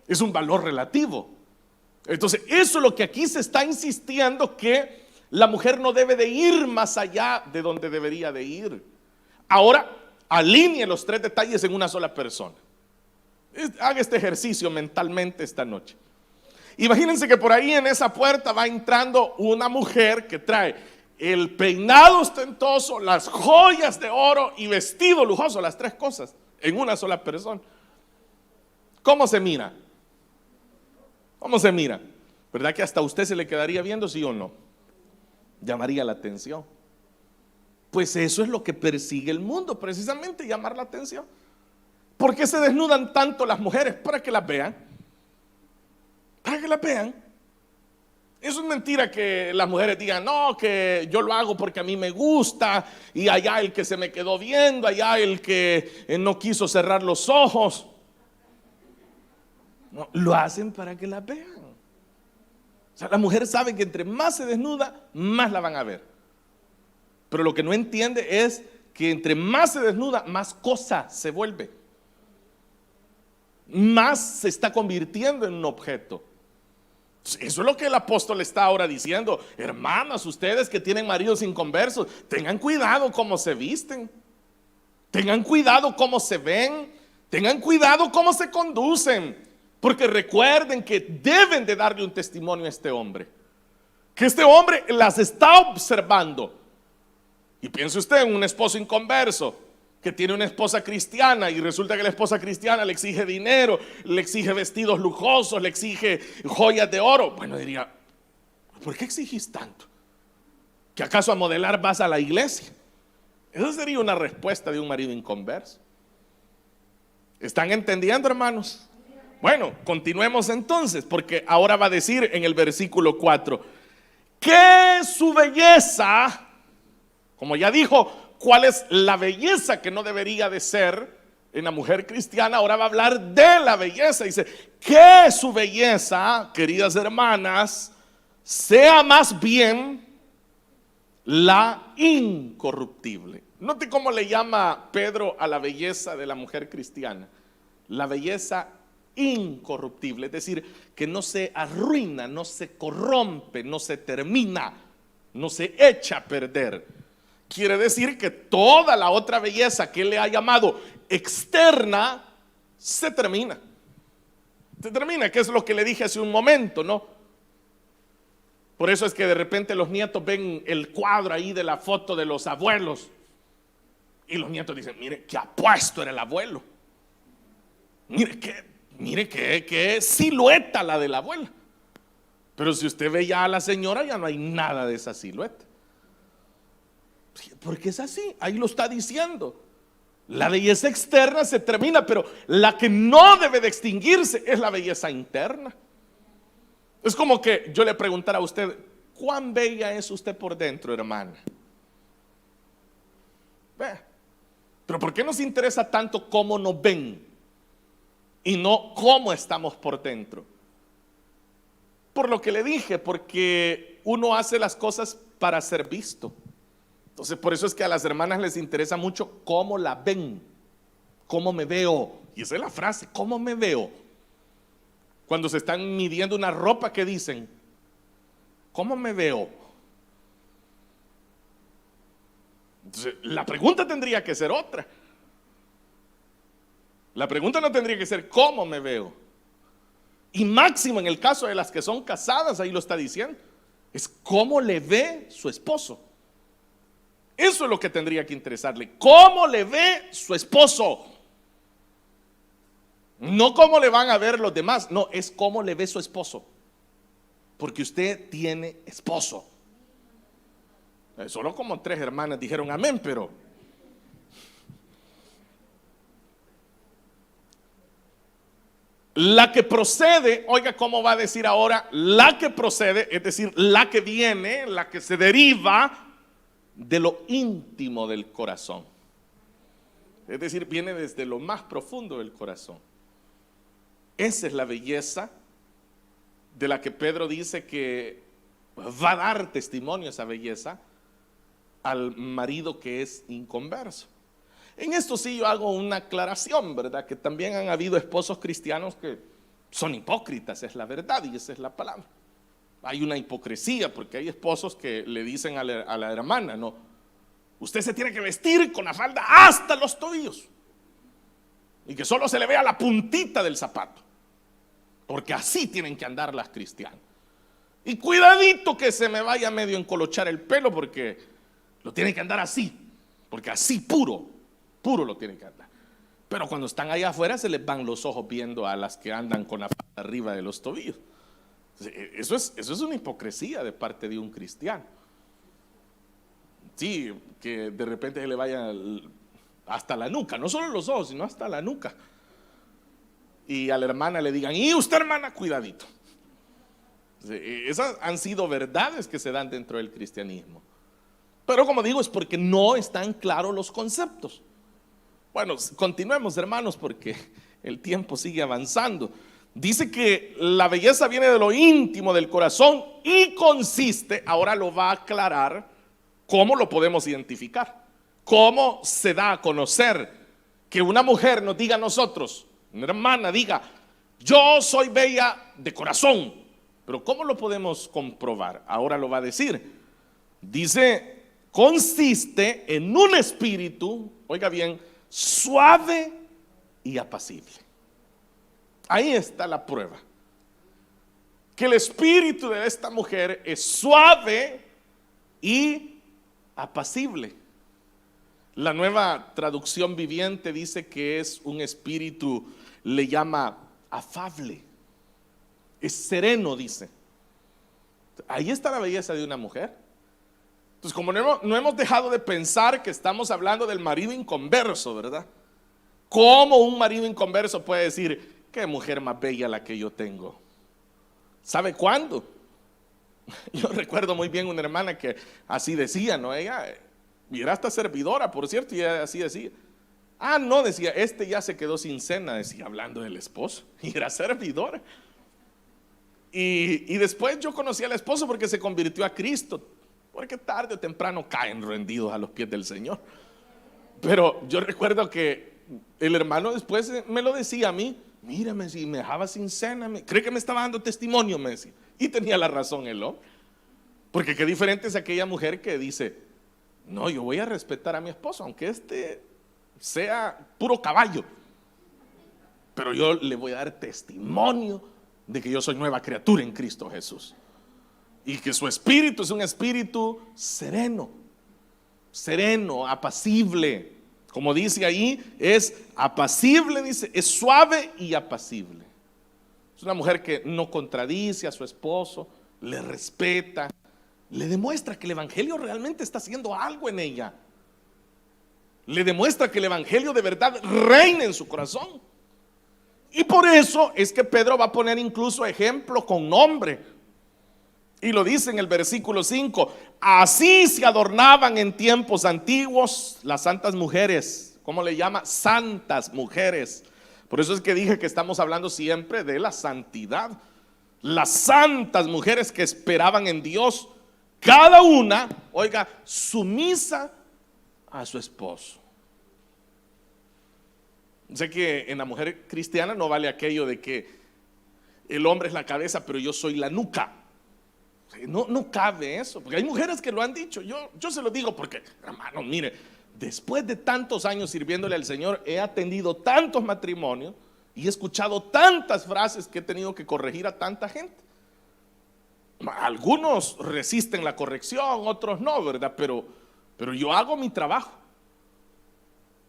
Es un valor relativo. Entonces, eso es lo que aquí se está insistiendo, que la mujer no debe de ir más allá de donde debería de ir. Ahora, alinee los 3 detalles en una sola persona. Haga este ejercicio mentalmente esta noche. Imagínense que por ahí en esa puerta va entrando una mujer que trae el peinado ostentoso, las joyas de oro y vestido lujoso, las 3 cosas en una sola persona. ¿Cómo se mira? ¿Cómo se mira? ¿Verdad que hasta a usted se le quedaría viendo, sí o no? Llamaría la atención. Pues eso es lo que persigue el mundo, precisamente llamar la atención. ¿Por qué se desnudan tanto las mujeres? Para que las vean. Para que las vean. Eso es mentira que las mujeres digan, no, que yo lo hago porque a mí me gusta, y allá el que se me quedó viendo, allá el que no quiso cerrar los ojos. No, lo hacen para que las vean. O sea, la mujer sabe que entre más se desnuda, más la van a ver. Pero lo que no entiende es que entre más se desnuda, más cosa se vuelve. Más se está convirtiendo en un objeto. Eso es lo que el apóstol está ahora diciendo. Hermanas, ustedes que tienen maridos inconversos, tengan cuidado cómo se visten. Tengan cuidado cómo se ven. Tengan cuidado cómo se conducen. Porque recuerden que deben de darle un testimonio a este hombre. Que este hombre las está observando. Y piense usted en un esposo inconverso que tiene una esposa cristiana y resulta que la esposa cristiana le exige dinero, le exige vestidos lujosos, le exige joyas de oro. Bueno, diría, ¿por qué exigís tanto? ¿Que acaso a modelar vas a la iglesia? Esa sería una respuesta de un marido inconverso. ¿Están entendiendo, hermanos? Bueno, continuemos entonces, porque ahora va a decir en el versículo 4 que su belleza, como ya dijo, cuál es la belleza que no debería de ser en la mujer cristiana, ahora va a hablar de la belleza. Dice que su belleza, queridas hermanas, sea más bien la incorruptible. Note cómo le llama Pedro a la belleza de la mujer cristiana, la belleza incorruptible, es decir, que no se arruina, no se corrompe, no se termina, no se echa a perder. Quiere decir que toda la otra belleza que él le ha llamado externa se termina. Se termina, que es lo que le dije hace un momento, ¿no? Por eso es que de repente los nietos ven el cuadro ahí de la foto de los abuelos y los nietos dicen, mire qué apuesto era el abuelo, mire qué silueta la de la abuela. Pero si usted ve ya a la señora, ya no hay nada de esa silueta. Porque es así, ahí lo está diciendo. La belleza externa se termina, pero la que no debe de extinguirse es la belleza interna. Es como que yo le preguntara a usted, ¿cuán bella es usted por dentro, hermana? Pero ¿por qué nos interesa tanto cómo nos ven y no cómo estamos por dentro? Por lo que le dije, porque uno hace las cosas para ser visto. Entonces por eso es que a las hermanas les interesa mucho cómo la ven, cómo me veo. Y esa es la frase, ¿cómo me veo? Cuando se están midiendo una ropa, ¿qué dicen? ¿Cómo me veo? Entonces, la pregunta tendría que ser otra. La pregunta no tendría que ser ¿cómo me veo? Y máximo en el caso de las que son casadas, ahí lo está diciendo, es cómo le ve su esposo. Eso es lo que tendría que interesarle. ¿Cómo le ve su esposo? No cómo le van a ver los demás, no, es cómo le ve su esposo. Porque usted tiene esposo. Solo como 3 hermanas dijeron amén, pero la que procede, oiga cómo va a decir ahora, la que procede, es decir, la que viene, la que se deriva de lo íntimo del corazón. Es decir, viene desde lo más profundo del corazón. Esa es la belleza de la que Pedro dice que va a dar testimonio, esa belleza, al marido que es inconverso. En esto sí yo hago una aclaración, ¿verdad? Que también han habido esposos cristianos que son hipócritas, es la verdad y esa es la palabra. Hay una hipocresía porque hay esposos que le dicen a la hermana, no, usted se tiene que vestir con la falda hasta los tobillos y que solo se le vea la puntita del zapato, porque así tienen que andar las cristianas. Y cuidadito que se me vaya medio encolochar el pelo porque lo tienen que andar así, porque así puro lo tienen que andar. Pero cuando están allá afuera se les van los ojos viendo a las que andan con la falda arriba de los tobillos. Eso es una hipocresía de parte de un cristiano. Sí, que de repente se le vaya hasta la nuca, no solo los ojos, sino hasta la nuca. Y a la hermana le digan, y usted hermana, cuidadito. Esas han sido verdades que se dan dentro del cristianismo. Pero como digo, es porque no están claros los conceptos. Bueno, continuemos hermanos porque el tiempo sigue avanzando. Dice que la belleza viene de lo íntimo del corazón y consiste, ahora lo va a aclarar, cómo lo podemos identificar, cómo se da a conocer que una mujer nos diga a nosotros, una hermana diga, yo soy bella de corazón, pero ¿cómo lo podemos comprobar? Ahora lo va a decir. Dice, consiste en un espíritu, oiga bien, suave y apacible. Ahí está la prueba. Que el espíritu de esta mujer es suave y apacible. La Nueva Traducción Viviente dice que es un espíritu, le llama afable. Es sereno, dice. Ahí está la belleza de una mujer. Entonces, como no hemos dejado de pensar que estamos hablando del marido inconverso, ¿verdad? ¿Cómo un marido inconverso puede decir, qué mujer más bella la que yo tengo? ¿Sabe cuándo? Yo recuerdo muy bien una hermana que así decía, ¿no? Ella, y era hasta servidora, por cierto, y ella así decía. Ah, no, decía, este ya se quedó sin cena, decía, hablando del esposo, y era servidora. Y después yo conocí al esposo porque se convirtió a Cristo, porque tarde o temprano caen rendidos a los pies del Señor. Pero yo recuerdo que el hermano después me lo decía a mí, mírame, si me dejaba sin cena, cree que me estaba dando testimonio, me decía. Y tenía la razón él, ¿no? Porque qué diferente es aquella mujer que dice, no, yo voy a respetar a mi esposo, aunque este sea puro caballo, pero yo le voy a dar testimonio de que yo soy nueva criatura en Cristo Jesús. Y que su espíritu es un espíritu sereno, apacible. Como dice ahí, es apacible, dice, es suave y apacible. Es una mujer que no contradice a su esposo, le respeta, le demuestra que el evangelio realmente está haciendo algo en ella. Le demuestra que el evangelio de verdad reina en su corazón. Y por eso es que Pedro va a poner incluso ejemplo con nombre. Y lo dice en el versículo 5: así se adornaban en tiempos antiguos las santas mujeres. ¿Cómo le llama? Santas mujeres. Por eso es que dije que estamos hablando siempre de la santidad. Las santas mujeres que esperaban en Dios, cada una, oiga, sumisa a su esposo. Sé que en la mujer cristiana no vale aquello de que el hombre es la cabeza, pero yo soy la nuca. No cabe eso, porque hay mujeres que lo han dicho. Yo se lo digo porque, hermano, mire, después de tantos años sirviéndole al Señor, he atendido tantos matrimonios y he escuchado tantas frases que he tenido que corregir a tanta gente. Algunos resisten la corrección, otros no, ¿verdad? Pero yo hago mi trabajo.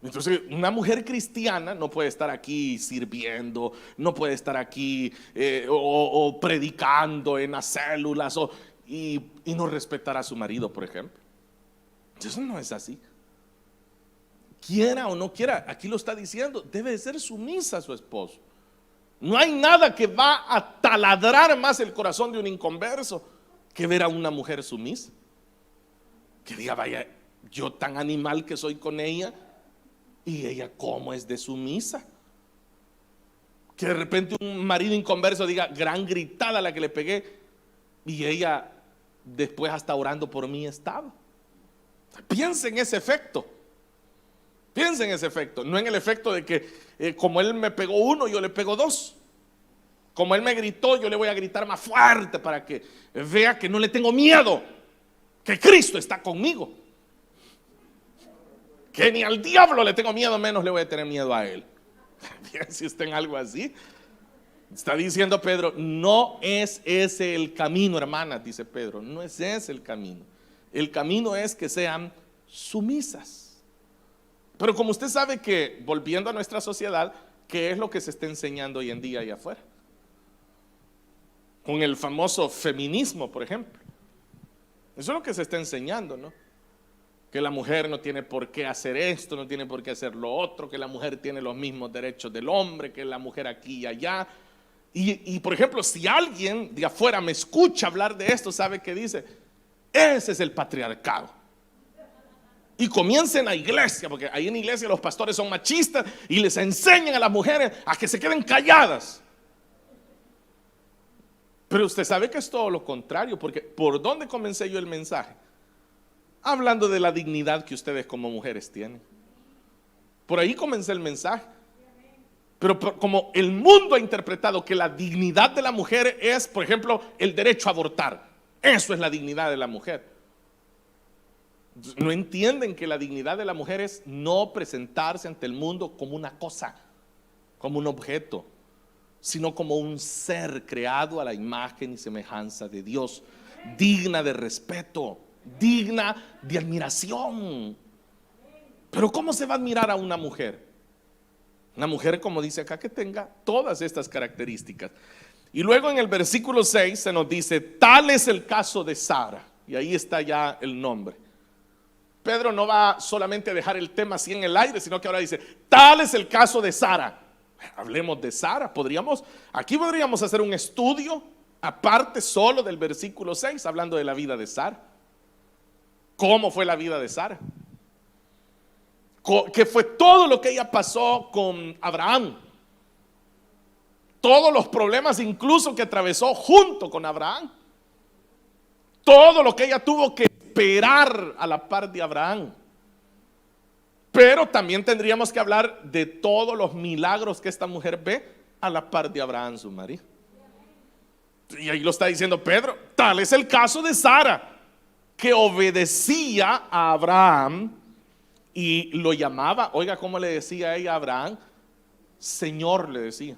Entonces, una mujer cristiana no puede estar aquí sirviendo, no puede estar aquí o predicando en las células y no respetar a su marido, por ejemplo. Eso no es así. Quiera o no quiera, aquí lo está diciendo, debe de ser sumisa a su esposo. No hay nada que va a taladrar más el corazón de un inconverso que ver a una mujer sumisa. Que diga, vaya, yo tan animal que soy con ella, y ella cómo es de sumisa. Que de repente un marido inconverso diga, gran gritada la que le pegué, y ella después hasta orando por mí estaba. Piensa en ese efecto. Piensa en ese efecto, no en el efecto de que como él me pegó uno, yo le pego dos. Como él me gritó, yo le voy a gritar más fuerte para que vea que no le tengo miedo, que Cristo está conmigo. Que ni al diablo le tengo miedo, menos le voy a tener miedo a él. Si está en algo así, está diciendo Pedro, no es ese el camino, hermanas, dice Pedro, no es ese el camino. El camino es que sean sumisas. Pero como usted sabe que, volviendo a nuestra sociedad, ¿qué es lo que se está enseñando hoy en día allá afuera? Con el famoso feminismo, por ejemplo. Eso es lo que se está enseñando, ¿no? Que la mujer no tiene por qué hacer esto, no tiene por qué hacer lo otro, que la mujer tiene los mismos derechos del hombre, que la mujer aquí y allá. Y por ejemplo, si alguien de afuera me escucha hablar de esto, ¿sabe qué dice? Ese es el patriarcado. Y comiencen la iglesia, porque ahí en la iglesia los pastores son machistas y les enseñan a las mujeres a que se queden calladas. Pero usted sabe que es todo lo contrario, porque ¿por dónde comencé yo el mensaje? Hablando de la dignidad que ustedes como mujeres tienen. Por ahí comencé el mensaje. Pero como el mundo ha interpretado que la dignidad de la mujer es, por ejemplo, el derecho a abortar. Eso es la dignidad de la mujer. No entienden que la dignidad de la mujer es no presentarse ante el mundo como una cosa, como un objeto, sino como un ser creado a la imagen y semejanza de Dios, digna de respeto, digna de admiración. Pero ¿cómo se va a admirar a una mujer? Una mujer, como dice acá, que tenga todas estas características. Y luego en el versículo 6 se nos dice, tal es el caso de Sara. Y ahí está ya el nombre. Pedro no va solamente a dejar el tema así en el aire, sino que ahora dice, tal es el caso de Sara. Hablemos de Sara. Aquí podríamos hacer un estudio aparte solo del versículo 6, hablando de la vida de Sara. ¿Cómo fue la vida de Sara? Que fue todo lo que ella pasó con Abraham. Todos los problemas incluso que atravesó junto con Abraham. Todo lo que ella tuvo que esperar a la par de Abraham. Pero también tendríamos que hablar de todos los milagros que esta mujer ve a la par de Abraham, su marido. Y ahí lo está diciendo Pedro. Tal es el caso de Sara, que obedecía a Abraham y lo llamaba, oiga cómo le decía ella a Abraham, Señor le decía.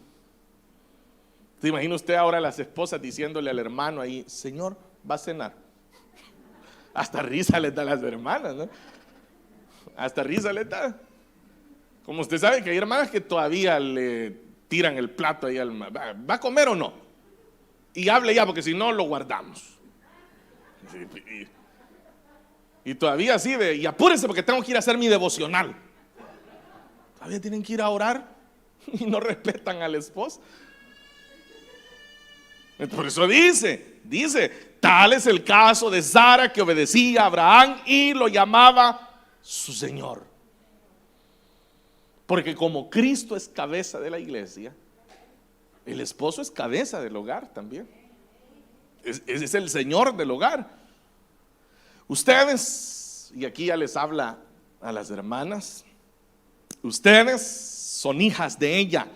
¿Se imagina usted ahora las esposas diciéndole al hermano ahí, Señor, va a cenar? Hasta risa les da a las hermanas, ¿no? Hasta risa les da. Como usted sabe que hay hermanas que todavía le tiran el plato ahí al ¿va a comer o no? Y hable ya, porque si no lo guardamos. Y todavía así de, y apúrese porque tengo que ir a hacer mi devocional. Todavía tienen que ir a orar y no respetan al esposo. Por eso dice, tal es el caso de Sara, que obedecía a Abraham y lo llamaba su Señor. Porque como Cristo es cabeza de la iglesia, el esposo es cabeza del hogar también. Es el Señor del hogar. Ustedes, y aquí ya les habla a las hermanas, ustedes son hijas de ella.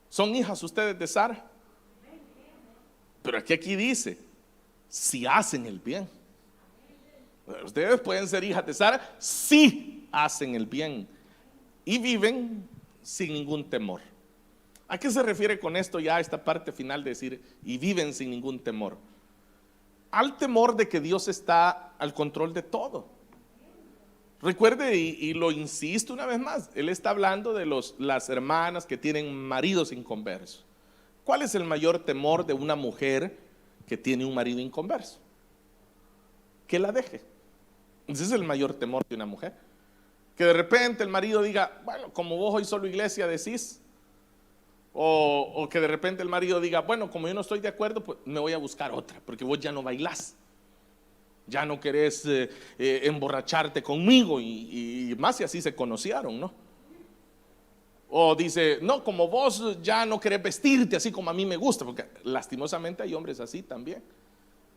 ¿Son hijas ustedes de Sara? Pero aquí dice, si hacen el bien. Ustedes pueden ser hijas de Sara si hacen el bien y viven sin ningún temor. ¿A qué se refiere con esto ya esta parte final de decir y viven sin ningún temor? Al temor de que Dios está al control de todo. Recuerde, y lo insisto una vez más, él está hablando de las hermanas que tienen maridos inconversos. ¿Cuál es el mayor temor de una mujer que tiene un marido inconverso? Que la deje. Ese es el mayor temor de una mujer. Que de repente el marido diga, bueno, como vos hoy solo iglesia decís. O que de repente el marido diga, bueno, como yo no estoy de acuerdo, pues me voy a buscar otra, porque vos ya no bailás. Ya no querés emborracharte conmigo, y más si así se conocieron, ¿no? O dice, no, como vos ya no querés vestirte así como a mí me gusta, porque lastimosamente hay hombres así también,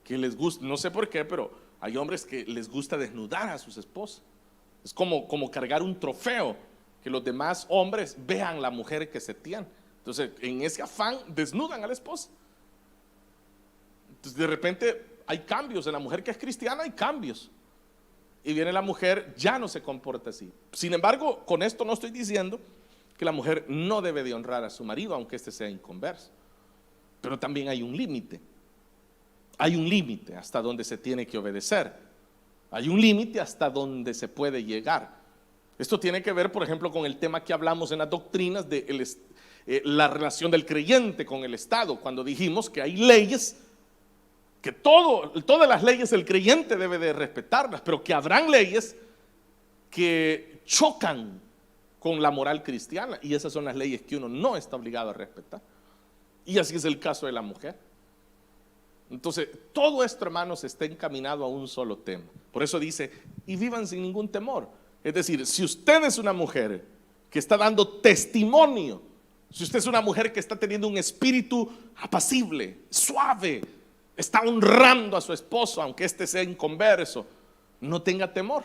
que les gusta, no sé por qué, pero hay hombres que les gusta desnudar a sus esposas. Es como cargar un trofeo, que los demás hombres vean la mujer que se tiene. Entonces, en ese afán desnudan a la esposa. Entonces, de repente hay cambios en la mujer que es cristiana, hay cambios. Y viene la mujer, ya no se comporta así. Sin embargo, con esto no estoy diciendo que la mujer no debe de honrar a su marido, aunque éste sea inconverso. Pero también hay un límite. Hay un límite hasta donde se tiene que obedecer. Hay un límite hasta donde se puede llegar. Esto tiene que ver, por ejemplo, con el tema que hablamos en las doctrinas de la relación del creyente con el Estado, cuando dijimos que hay leyes que todas las leyes el creyente debe de respetarlas, pero que habrán leyes que chocan con la moral cristiana, y esas son las leyes que uno no está obligado a respetar. Y así es el caso de la mujer. Entonces, todo esto, hermanos, está encaminado a un solo tema. Por eso dice, y vivan sin ningún temor. Es decir, si usted es una mujer que está dando testimonio, si usted es una mujer que está teniendo un espíritu apacible, suave, está honrando a su esposo, aunque éste sea inconverso, no tenga temor,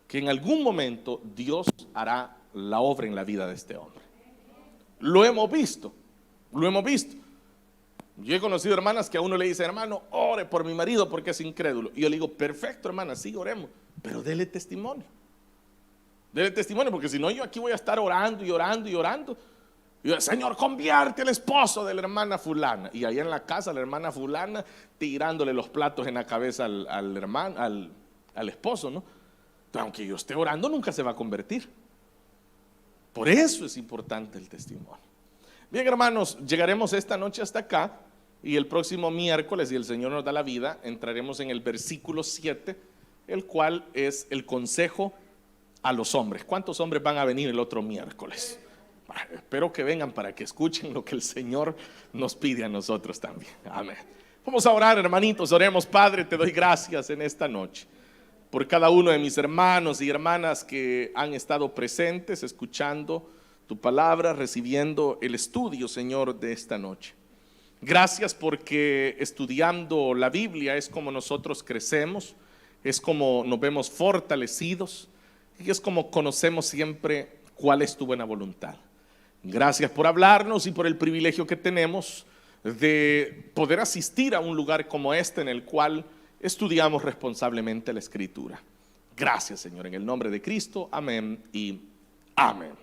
que en algún momento Dios hará la obra en la vida de este hombre. Lo hemos visto, lo hemos visto. Yo he conocido hermanas que a uno le dicen, hermano, ore por mi marido porque es incrédulo. Y yo le digo, perfecto, hermana, sí, oremos, pero dele testimonio. Dele testimonio, porque si no, yo aquí voy a estar orando y orando y orando. Y yo, Señor, convierte al esposo de la hermana fulana. Y allá en la casa, la hermana fulana tirándole los platos en la cabeza al hermano, al esposo, ¿no? Pero aunque yo esté orando, nunca se va a convertir. Por eso es importante el testimonio. Bien, hermanos, llegaremos esta noche hasta acá, y el próximo miércoles, si el Señor nos da la vida, entraremos en el versículo 7, el cual es el consejo a los hombres. ¿Cuántos hombres van a venir el otro miércoles? Espero que vengan para que escuchen lo que el Señor nos pide a nosotros también. Amén. Vamos a orar, hermanitos, oremos. Padre, te doy gracias en esta noche por cada uno de mis hermanos y hermanas que han estado presentes, escuchando tu palabra, recibiendo el estudio, Señor, de esta noche. Gracias porque estudiando la Biblia es como nosotros crecemos, es como nos vemos fortalecidos y es como conocemos siempre cuál es tu buena voluntad. Gracias por hablarnos y por el privilegio que tenemos de poder asistir a un lugar como este en el cual estudiamos responsablemente la Escritura. Gracias, Señor, en el nombre de Cristo, amén y amén.